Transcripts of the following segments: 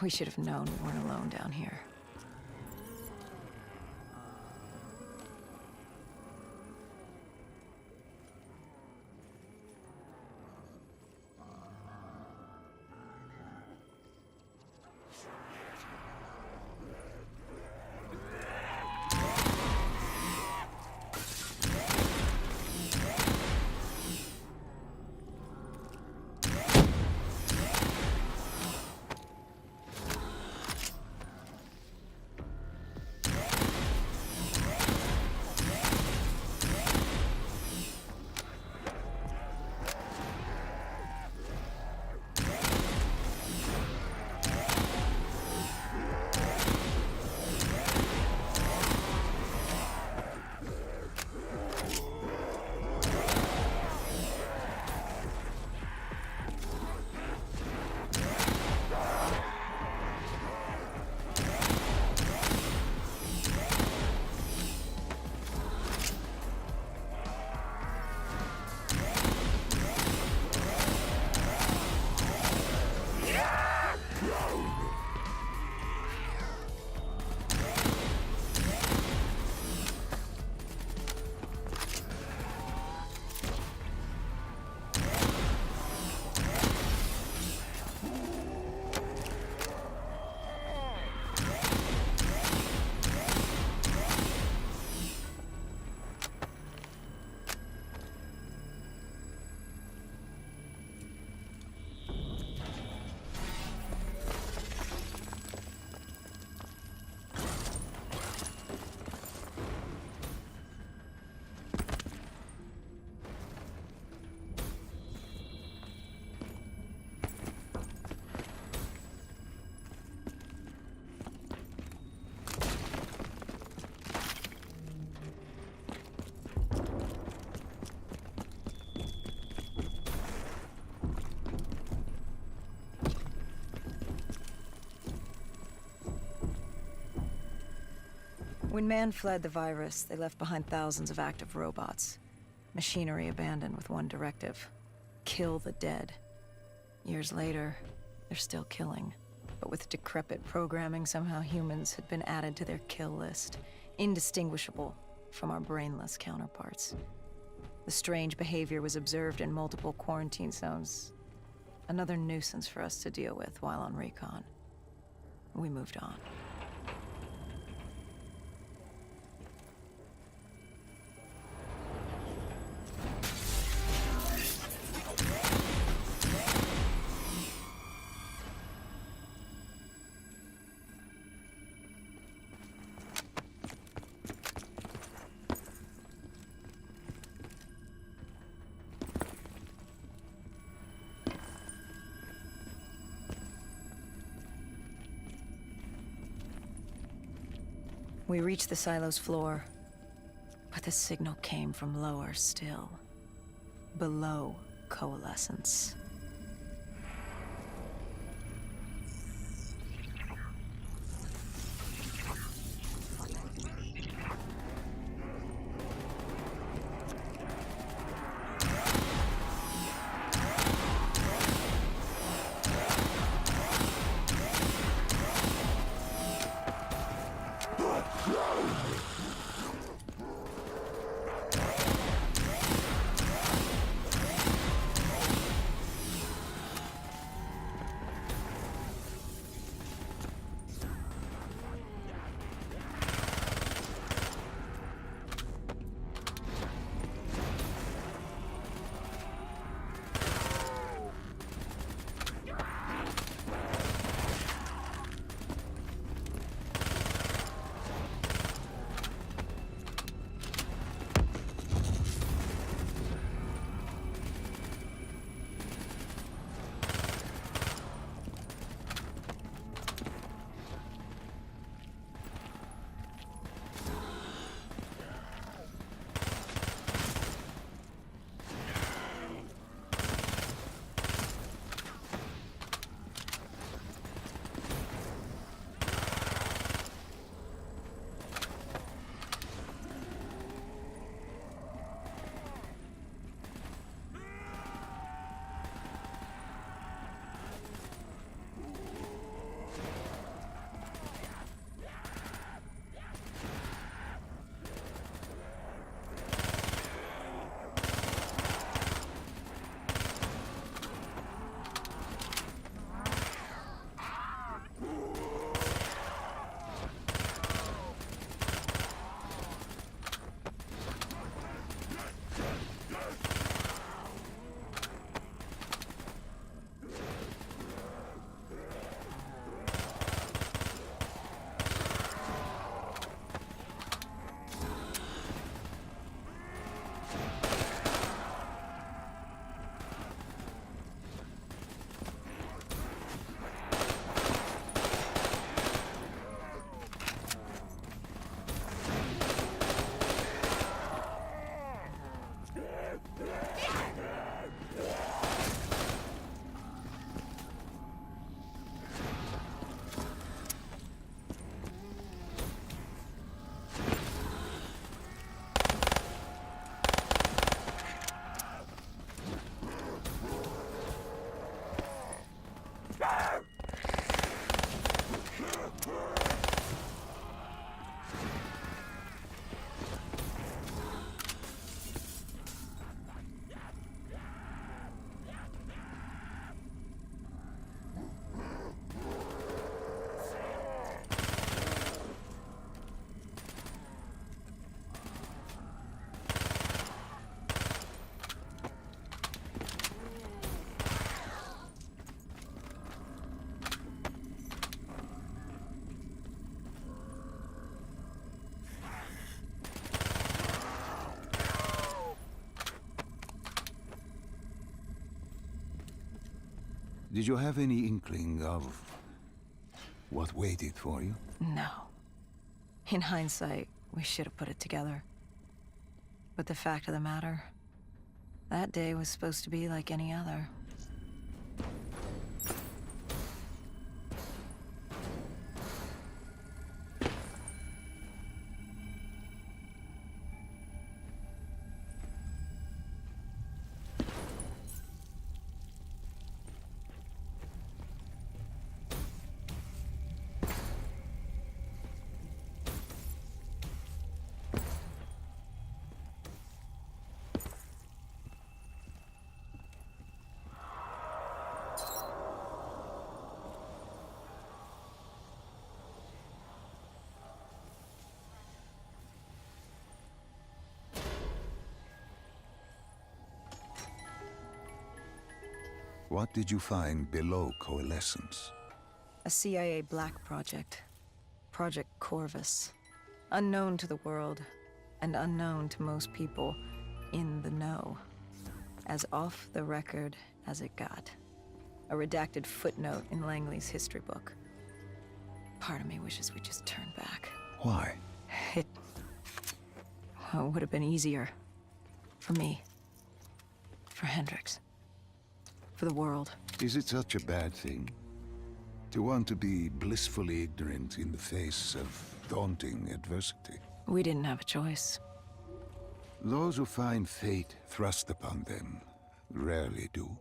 We should have known we weren't alone down here. When man fled the virus, they left behind thousands of active robots. Machinery abandoned with one directive: kill the dead. Years later, they're still killing. But with decrepit programming, somehow humans had been added to their kill list, indistinguishable from our brainless counterparts. The strange behavior was observed in multiple quarantine zones. Another nuisance for us to deal with while on recon. We moved on. We reached the silo's floor, but the signal came from lower still, below coalescence. Did you have any inkling of what waited for you? No. In hindsight, we should have put it together. But the fact of the matter, that day was supposed to be like any other. What did you find below Coalescence? A CIA black project. Project Corvus. Unknown to the world, and unknown to most people in the know. As off the record as it got. A redacted footnote in Langley's history book. Part of me wishes we just turned back. Why? It would have been easier. For me. For Hendricks. For the world. Is it such a bad thing? To want to be blissfully ignorant in the face of daunting adversity? We didn't have a choice. Those who find fate thrust upon them rarely do.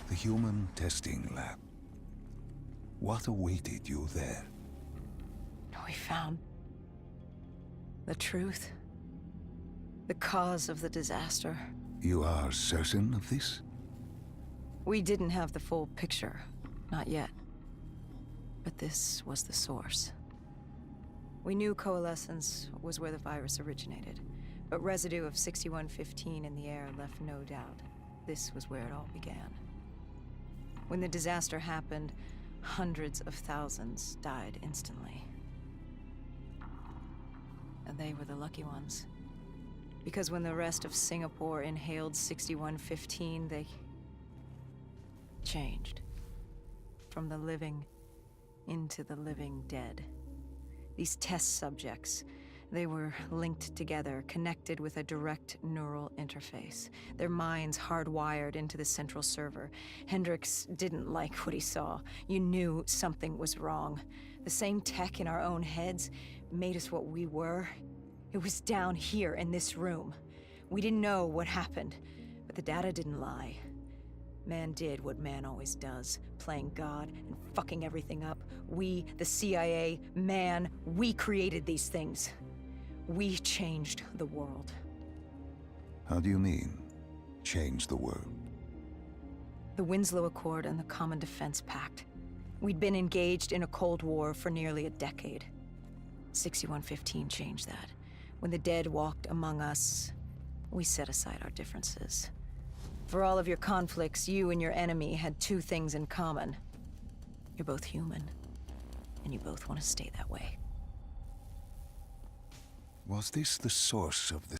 The human testing lab. What awaited you there? We found the truth. The cause of the disaster. You are certain of this? We didn't have the full picture. Not yet. But this was the source. We knew Coalescence was where the virus originated, but residue of 6115 in the air left no doubt. This was where it all began. When the disaster happened, hundreds of thousands died instantly. And they were the lucky ones. Because when the rest of Singapore inhaled 6115, they changed. From the living into the living dead. These test subjects, they were linked together, connected with a direct neural interface. Their minds hardwired into the central server. Hendricks didn't like what he saw. You knew something was wrong. The same tech in our own heads made us what we were. It was down here in this room. We didn't know what happened, but the data didn't lie. Man did what man always does, playing God and fucking everything up. We, the CIA, man, we created these things. We changed the world. How do you mean, change the world? The Winslow Accord and the Common Defense Pact. We'd been engaged in a Cold War for nearly a decade. 6115 changed that. When the dead walked among us, we set aside our differences. For all of your conflicts, you and your enemy had two things in common. You're both human, and you both want to stay that way. Was this the source of the